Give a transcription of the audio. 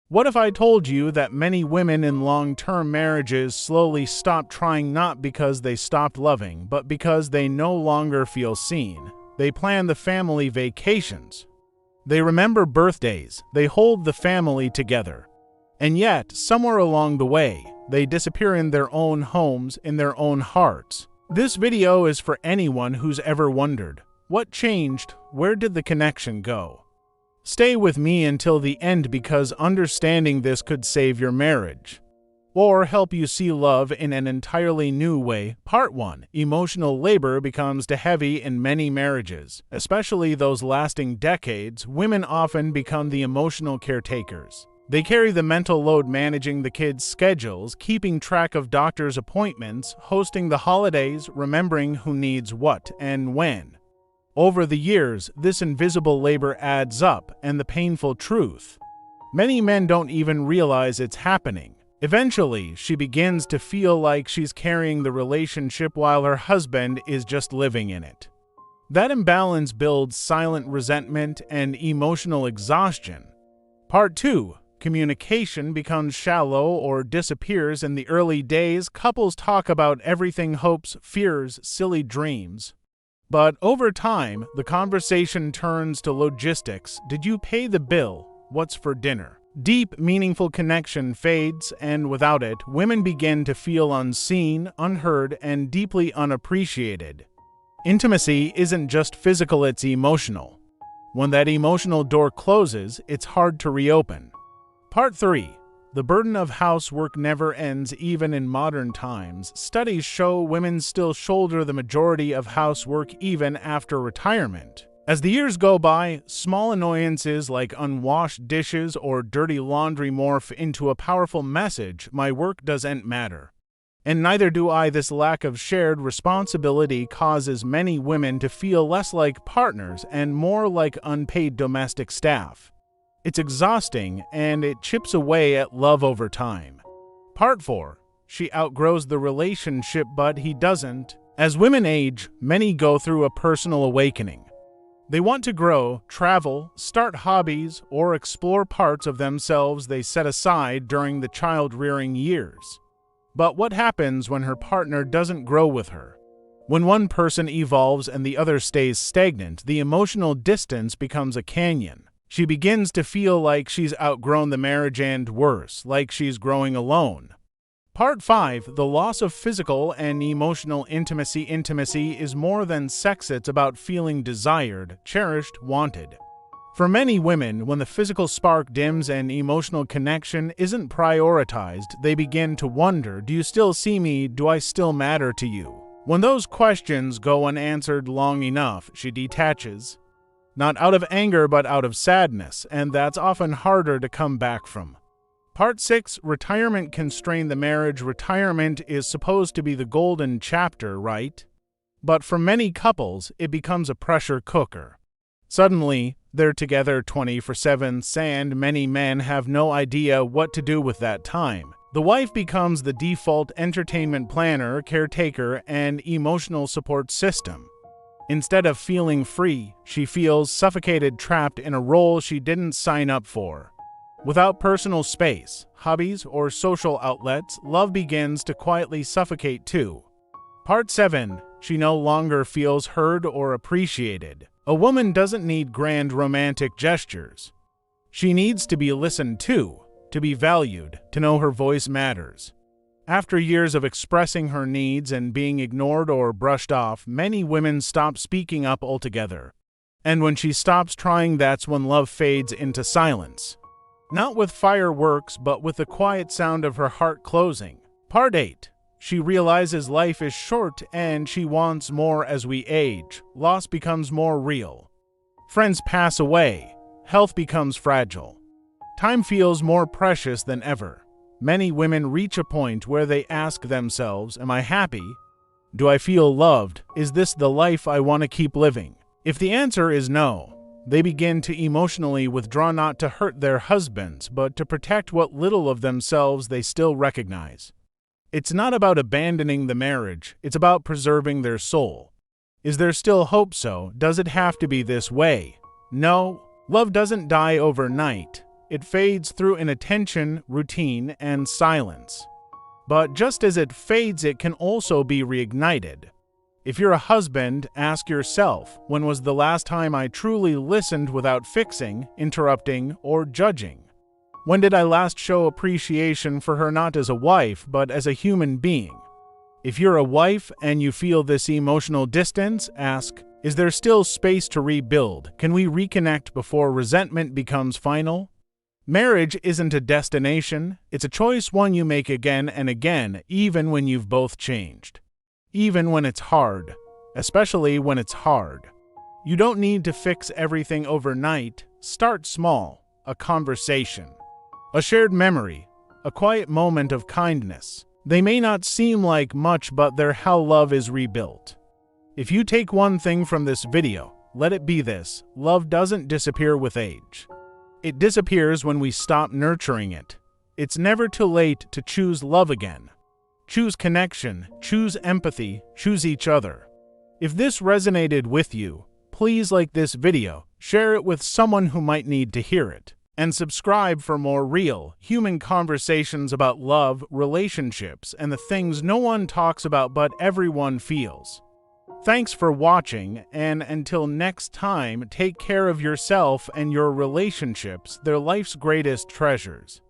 What if I told you that many women in long-term marriages slowly stop trying not because they stopped loving, but because they no longer feel seen? They plan the family vacations. They remember birthdays. They hold the family together. And yet, somewhere along the way, they disappear in their own homes, in their own hearts. This video is for anyone who's ever wondered, what changed? Where did the connection go? Stay with me until the end because understanding this could save your marriage. Or help you see love in an entirely new way. Part 1. Emotional labor becomes too heavy in many marriages. Especially those lasting decades, women often become the emotional caretakers. They carry the mental load managing the kids' schedules, keeping track of doctor's appointments, hosting the holidays, remembering who needs what and when. Over the years, this invisible labor adds up, and the painful truth: many men don't even realize it's happening. Eventually, she begins to feel like she's carrying the relationship while her husband is just living in it. That imbalance builds silent resentment and emotional exhaustion. Part 2. Communication becomes shallow or disappears. In the early days, couples talk about everything: hopes, fears, silly dreams. But over time, the conversation turns to logistics. Did you pay the bill? What's for dinner? Deep, meaningful connection fades, and without it, women begin to feel unseen, unheard, and deeply unappreciated. Intimacy isn't just physical, it's emotional. When that emotional door closes, it's hard to reopen. Part 3. The burden of housework never ends. Even in modern times, studies show women still shoulder the majority of housework even after retirement. As the years go by, small annoyances like unwashed dishes or dirty laundry morph into a powerful message: my work doesn't matter. And neither do I. This lack of shared responsibility causes many women to feel less like partners and more like unpaid domestic staff. It's exhausting, and it chips away at love over time. Part 4. She outgrows the relationship, but he doesn't. As women age, many go through a personal awakening. They want to grow, travel, start hobbies, or explore parts of themselves they set aside during the child-rearing years. But what happens when her partner doesn't grow with her? When one person evolves and the other stays stagnant, the emotional distance becomes a canyon. She begins to feel like she's outgrown the marriage and, worse, like she's growing alone. Part 5. The loss of physical and emotional intimacy. Intimacy is more than sex. It's about feeling desired, cherished, wanted. For many women, when the physical spark dims and emotional connection isn't prioritized, they begin to wonder, do you still see me? Do I still matter to you? When those questions go unanswered long enough, she detaches. Not out of anger, but out of sadness, and that's often harder to come back from. Part 6. Retirement can strain the marriage. Retirement is supposed to be the golden chapter, right? But for many couples, it becomes a pressure cooker. Suddenly, they're together 24/7, and many men have no idea what to do with that time. The wife becomes the default entertainment planner, caretaker, and emotional support system. Instead of feeling free, she feels suffocated, trapped in a role she didn't sign up for. Without personal space, hobbies, or social outlets, love begins to quietly suffocate too. Part 7. She no longer feels heard or appreciated. A woman doesn't need grand romantic gestures. She needs to be listened to be valued, to know her voice matters. After years of expressing her needs and being ignored or brushed off, many women stop speaking up altogether. And when she stops trying, that's when love fades into silence. Not with fireworks, but with the quiet sound of her heart closing. Part 8. She realizes life is short and she wants more. As we age, loss becomes more real. Friends pass away. Health becomes fragile. Time feels more precious than ever. Many women reach a point where they ask themselves, am I happy? Do I feel loved? Is this the life I want to keep living? If the answer is no, they begin to emotionally withdraw, not to hurt their husbands, but to protect what little of themselves they still recognize. It's not about abandoning the marriage, it's about preserving their soul. Is there still hope? So, does it have to be this way? No, love doesn't die overnight. It fades through inattention, routine, and silence. But just as it fades, it can also be reignited. If you're a husband, ask yourself, when was the last time I truly listened without fixing, interrupting, or judging? When did I last show appreciation for her not as a wife, but as a human being? If you're a wife and you feel this emotional distance, ask, is there still space to rebuild? Can we reconnect before resentment becomes final? Marriage isn't a destination, it's a choice, one you make again and again, even when you've both changed. Even when it's hard, especially when it's hard. You don't need to fix everything overnight. Start small, a conversation, a shared memory, a quiet moment of kindness. They may not seem like much, but they're how love is rebuilt. If you take one thing from this video, let it be this: love doesn't disappear with age. It disappears when we stop nurturing it. It's never too late to choose love again. Choose connection, choose empathy, choose each other. If this resonated with you, please like this video, share it with someone who might need to hear it, and subscribe for more real, human conversations about love, relationships, and the things no one talks about but everyone feels. Thanks for watching, and until next time, take care of yourself and your relationships. They're life's greatest treasures.